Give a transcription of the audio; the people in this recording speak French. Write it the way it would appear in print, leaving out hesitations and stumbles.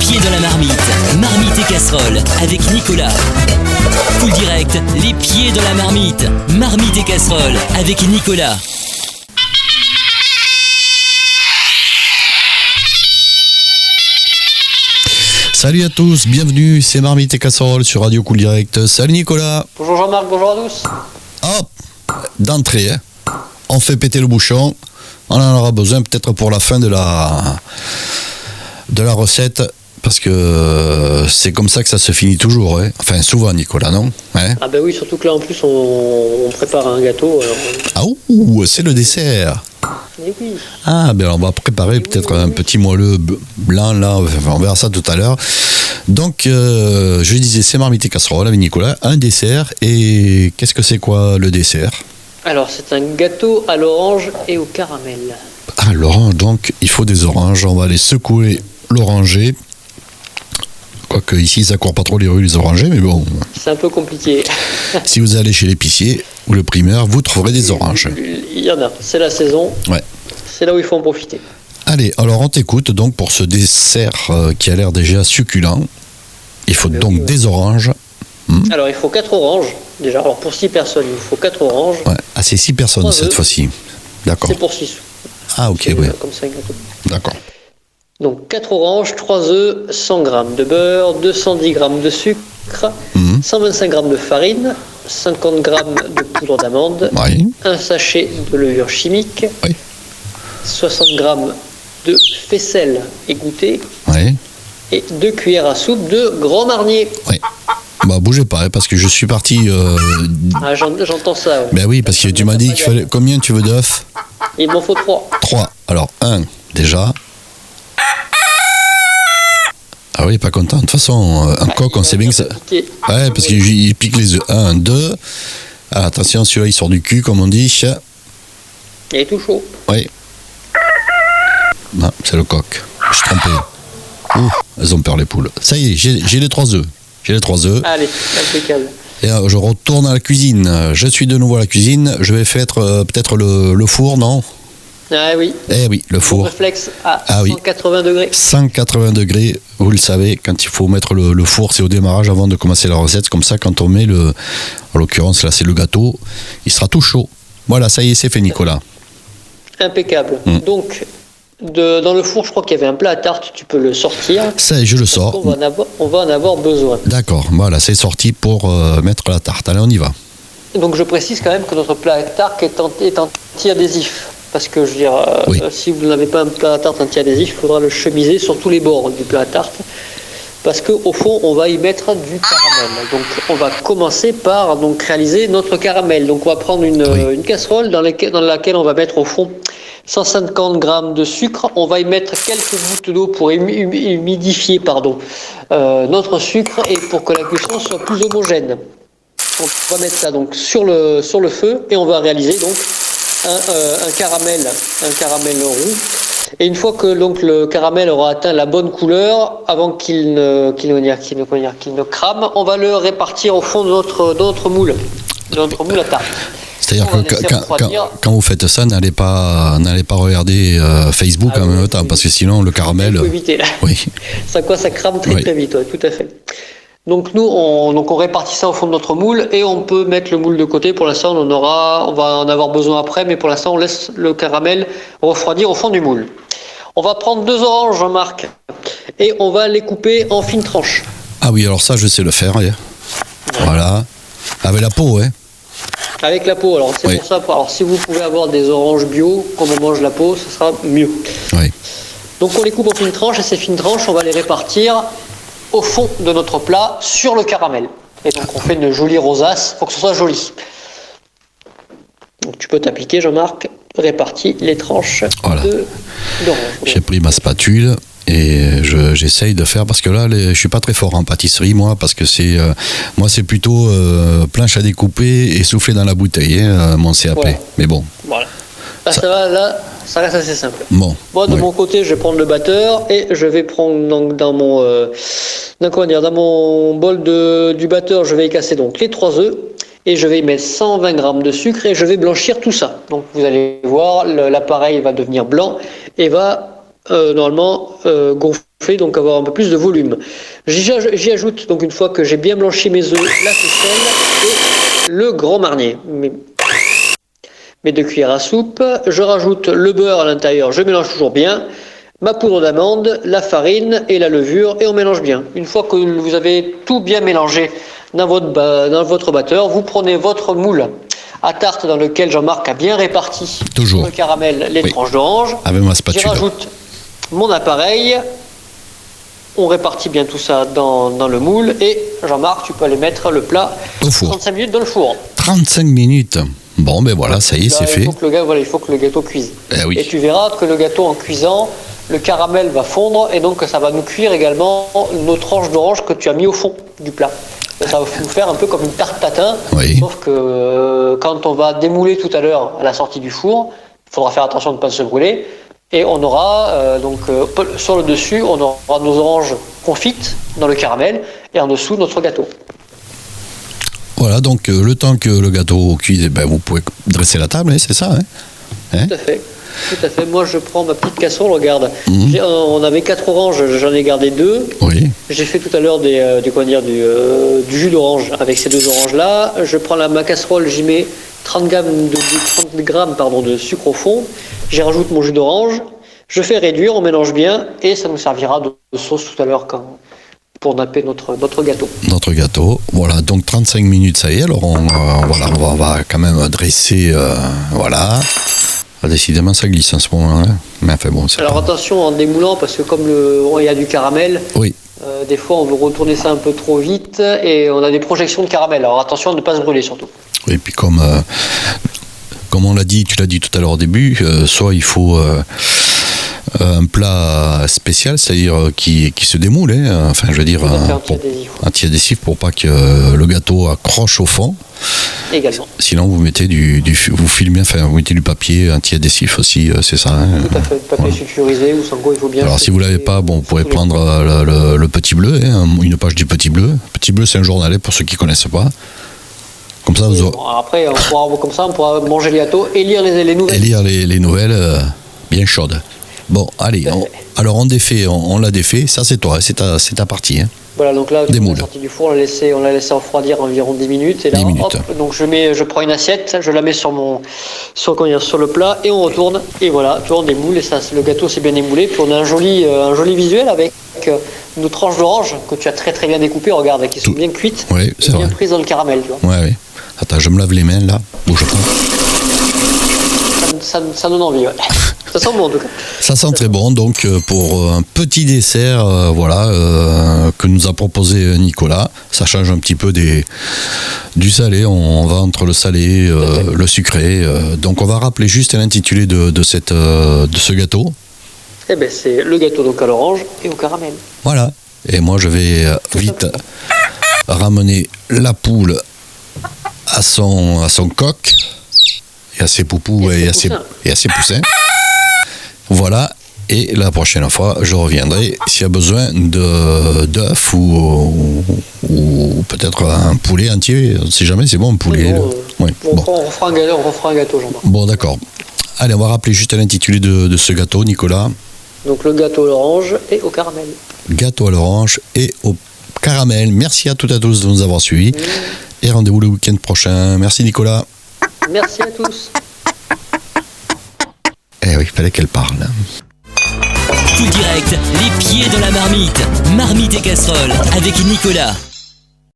pieds dans la marmite. Marmite et casserole avec Nicolas. Cool Direct, les pieds dans la marmite. Marmite et casserole avec Nicolas. Salut à tous, bienvenue, c'est Marmite et Casserole sur Radio Cool Direct. Salut Nicolas. Bonjour Jean-Marc, bonjour à tous. Hop, d'entrée, on fait péter le bouchon. On en aura besoin peut-être pour la fin de la recette, parce que c'est comme ça que ça se finit toujours. Hein. Enfin, souvent Nicolas, non hein? Ah ben oui, surtout que là en plus on prépare un gâteau. Alors... Ah ouh, c'est le dessert. Eh oui. Ah ben on va préparer peut-être un petit moelleux blanc là, on verra ça tout à l'heure. Donc je disais c'est Marmite et Casserole avec Nicolas, un dessert. Et qu'est-ce que c'est quoi le dessert? Alors c'est un gâteau à l'orange et au caramel. Ah l'orange, donc il faut des oranges, on va aller secouer l'oranger. Quoique ici ça court pas trop les rues les orangers, mais bon. C'est un peu compliqué. Si vous allez chez l'épicier ou le primeur, vous trouverez des oranges. Il y en a, c'est la saison. Ouais. C'est là où il faut en profiter. Allez, alors on t'écoute donc pour ce dessert qui a l'air déjà succulent. Il faut donc oui. des oranges. Alors il faut 4 oranges déjà. Alors pour 6 personnes, il faut 4 oranges. Ouais. Ah, c'est 6 personnes 3 cette œufs. fois-ci. D'accord. C'est pour 6. Ah ok, C'est oui. comme ça un gâteau. D'accord. Donc 4 oranges, 3 œufs, 100 g de beurre, 210 g de sucre, 125 g de farine, 50 g de poudre d'amande, Oui. un sachet de levure chimique, Oui. 60 g de faisselle égouttée Oui. et 2 cuillères à soupe de Grand Marnier. Oui. Bah bougez pas, hein, parce que je suis parti. Ah, j'entends ça. Ouais. Ben oui, parce que tu m'as dit qu'il fallait. Combien tu veux d'œufs? Il m'en faut 3. 3. Alors, 1 déjà. Ah oui, pas content. De toute façon, un coq, on sait bien que ça. Ouais, parce qu'il pique les œufs. 1, 2. Ah, attention, celui-là, il sort du cul, comme on dit. Il est tout chaud. Oui. Non, c'est le coq. Je suis trompé. Ouh, elles ont peur, les poules. Ça y est, j'ai les 3 œufs. J'ai les 3 œufs. Allez, impeccable. Et je retourne à la cuisine. Je suis de nouveau à la cuisine. Je vais faire peut-être le four, non? Ah oui. Eh oui, le four. Réflexe à Ah oui. 180 degrés. 180 degrés, vous le savez, quand il faut mettre le four, c'est au démarrage avant de commencer la recette. Comme ça, quand on met en l'occurrence, là, c'est le gâteau, il sera tout chaud. Voilà, ça y est, c'est fait, Nicolas. Impeccable. Donc, dans le four, je crois qu'il y avait un plat à tarte, tu peux le sortir. Ça, je le sors. On va en avoir besoin. D'accord, voilà, c'est sorti pour mettre la tarte. Allez, on y va. Donc, je précise quand même que notre plat à tarte est anti-adhésif. Parce que, je veux dire, Oui. si vous n'avez pas un plat à tarte anti-adhésif, il faudra le chemiser sur tous les bords du plat à tarte. Parce qu'au fond, on va y mettre du caramel. Donc, on va commencer par réaliser notre caramel. Donc, on va prendre une casserole dans laquelle on va mettre au fond 150 g de sucre. On va y mettre quelques gouttes d'eau pour humidifier notre sucre et pour que la cuisson soit plus homogène. On va mettre ça donc sur le feu et on va réaliser donc un caramel roux. Et une fois que le caramel aura atteint la bonne couleur, avant qu'il ne crame, on va le répartir au fond de notre moule, à tarte. C'est-à-dire que quand vous faites ça, n'allez pas regarder Facebook en même temps, parce que sinon le caramel. Il faut éviter. Oui. Ça crame très vite, ouais, tout à fait. Donc nous, on répartit ça au fond de notre moule et on peut mettre le moule de côté. Pour l'instant, on va en avoir besoin après, mais pour l'instant, on laisse le caramel refroidir au fond du moule. On va prendre 2 oranges, Jean-Marc, et on va les couper en fines tranches. Ah oui, alors ça, je sais le faire. Hein. Voilà. Avec la peau, hein. Avec la peau, alors c'est Oui. pour ça. Alors si vous pouvez avoir des oranges bio, comme on mange la peau, ce sera mieux. Oui. Donc on les coupe en fines tranches et ces fines tranches, on va les répartir au fond de notre plat sur le caramel. Et donc on fait une jolie rosace, il faut que ce soit joli. Donc tu peux t'appliquer, Jean-Marc, répartis les tranches Voilà. d'orange. J'ai pris ma spatule et j'essaye de faire, parce que là je suis pas très fort en pâtisserie moi, parce que c'est plutôt planche à découper et souffler dans la bouteille, hein, mon CAP. Voilà. Mais bon. Voilà. Ça reste assez simple. Bon. Moi, de mon côté, je vais prendre le batteur et je vais prendre donc dans mon bol du batteur, je vais y casser donc les 3 œufs et je vais y mettre 120 g de sucre et je vais blanchir tout ça. Donc vous allez voir, l'appareil va devenir blanc et va normalement gonfler, donc avoir un peu plus de volume. J'y ajoute, donc une fois que j'ai bien blanchi mes œufs, la ficelle et le grand marnier. Mes 2 cuillères à soupe. Je rajoute le beurre à l'intérieur, je mélange toujours bien. Ma poudre d'amande, la farine et la levure, et on mélange bien. Une fois que vous avez tout bien mélangé dans votre batteur, vous prenez votre moule à tarte dans lequel Jean-Marc a bien réparti toujours le caramel, les tranches d'orange. Avec ma spatule. J'y rajoute mon appareil. On répartit bien tout ça dans le moule. Et Jean-Marc, tu peux aller mettre le plat au four. 35 minutes dans le four. 35 minutes. Bon, ben voilà, ça y est, c'est fait. Il faut que le gâteau cuise. Oui. Et tu verras que le gâteau, en cuisant, le caramel va fondre et donc ça va nous cuire également nos tranches d'orange que tu as mis au fond du plat. Et ça va nous faire un peu comme une tarte tatin, oui. Sauf que quand on va démouler tout à l'heure à la sortie du four, il faudra faire attention de ne pas se brûler. Et on aura sur le dessus, on aura nos oranges confites dans le caramel et en dessous notre gâteau. Voilà, donc le temps que le gâteau cuise, vous pouvez dresser la table, c'est ça, hein? Tout à fait. Tout à fait. Moi, je prends ma petite casserole, regarde. On avait 4 oranges, j'en ai gardé 2. Oui. J'ai fait tout à l'heure du jus d'orange avec ces 2 oranges-là. Je prends ma casserole, j'y mets 30 grammes de sucre au fond. J'y rajoute mon jus d'orange. Je fais réduire, on mélange bien et ça nous servira de sauce tout à l'heure pour napper notre gâteau. Notre gâteau, voilà, donc 35 minutes, ça y est. Alors on va quand même dresser, voilà. Décidément, ça glisse en ce moment-là. Mais enfin, bon, alors attention en démoulant, parce que comme il y a du caramel, oui. Des fois on veut retourner ça un peu trop vite et on a des projections de caramel. Alors attention à ne pas se brûler surtout. Oui, et puis comme on l'a dit, tu l'as dit tout à l'heure au début, soit il faut un plat spécial, c'est-à-dire qui se démoule, enfin je veux dire anti-adhésif pour pas que le gâteau accroche au fond. Également. Sinon vous mettez vous filmez, enfin vous mettez du papier anti-adhésif aussi, c'est ça. Tout à fait, papier sulfurisé ou sango, il faut bien. Alors si vous l'avez pas, vous pouvez prendre le petit bleu, une page du petit bleu. Petit bleu, c'est un journal pour ceux qui connaissent pas. Comme ça, après, on pourra manger les gâteaux et lire les nouvelles. Et lire les nouvelles bien chaudes. Bon, allez, alors on l'a défait, ça c'est toi, c'est ta partie. Hein. Voilà, donc là, on est sorti du four, on l'a laissé refroidir environ 10 minutes. Et là, 10 minutes. Hop, donc je prends une assiette, je la mets sur le plat et on retourne. Et voilà, tu vois, on démoule et le gâteau s'est bien émoulé. Puis on a un joli visuel avec nos tranches d'orange que tu as très très bien découpées, regarde, qui sont bien cuites, oui, c'est bien vrai. prises dans le caramel. Tu vois. Oui. Attends, je me lave les mains là, bouge pas. Ça donne envie, ouais. Ça sent bon en tout cas. Ça sent très bon, donc pour un petit dessert, que nous a proposé Nicolas, ça change un petit peu du salé, on va entre le salé, le sucré, donc on va rappeler juste l'intitulé de ce gâteau. Eh bien c'est le gâteau donc à l'orange et au caramel. Voilà, et moi je vais vite ramener la poule à son coq, et à ses poupous et à ses poussins. Voilà, et la prochaine fois, je reviendrai s'il y a besoin d'œufs ou peut-être un poulet entier. Si jamais, c'est bon, un poulet. On refera un gâteau, Jean-Marc. Bon, d'accord. Allez, on va rappeler juste l'intitulé de ce gâteau, Nicolas. Donc le gâteau à l'orange et au caramel. Gâteau à l'orange et au caramel. Merci à toutes et à tous de nous avoir suivis. Et rendez-vous le week-end prochain. Merci, Nicolas. Merci à tous. Eh oui, il fallait qu'elle parle. Full Direct, les pieds dans la marmite. Marmite et casserole avec Nicolas.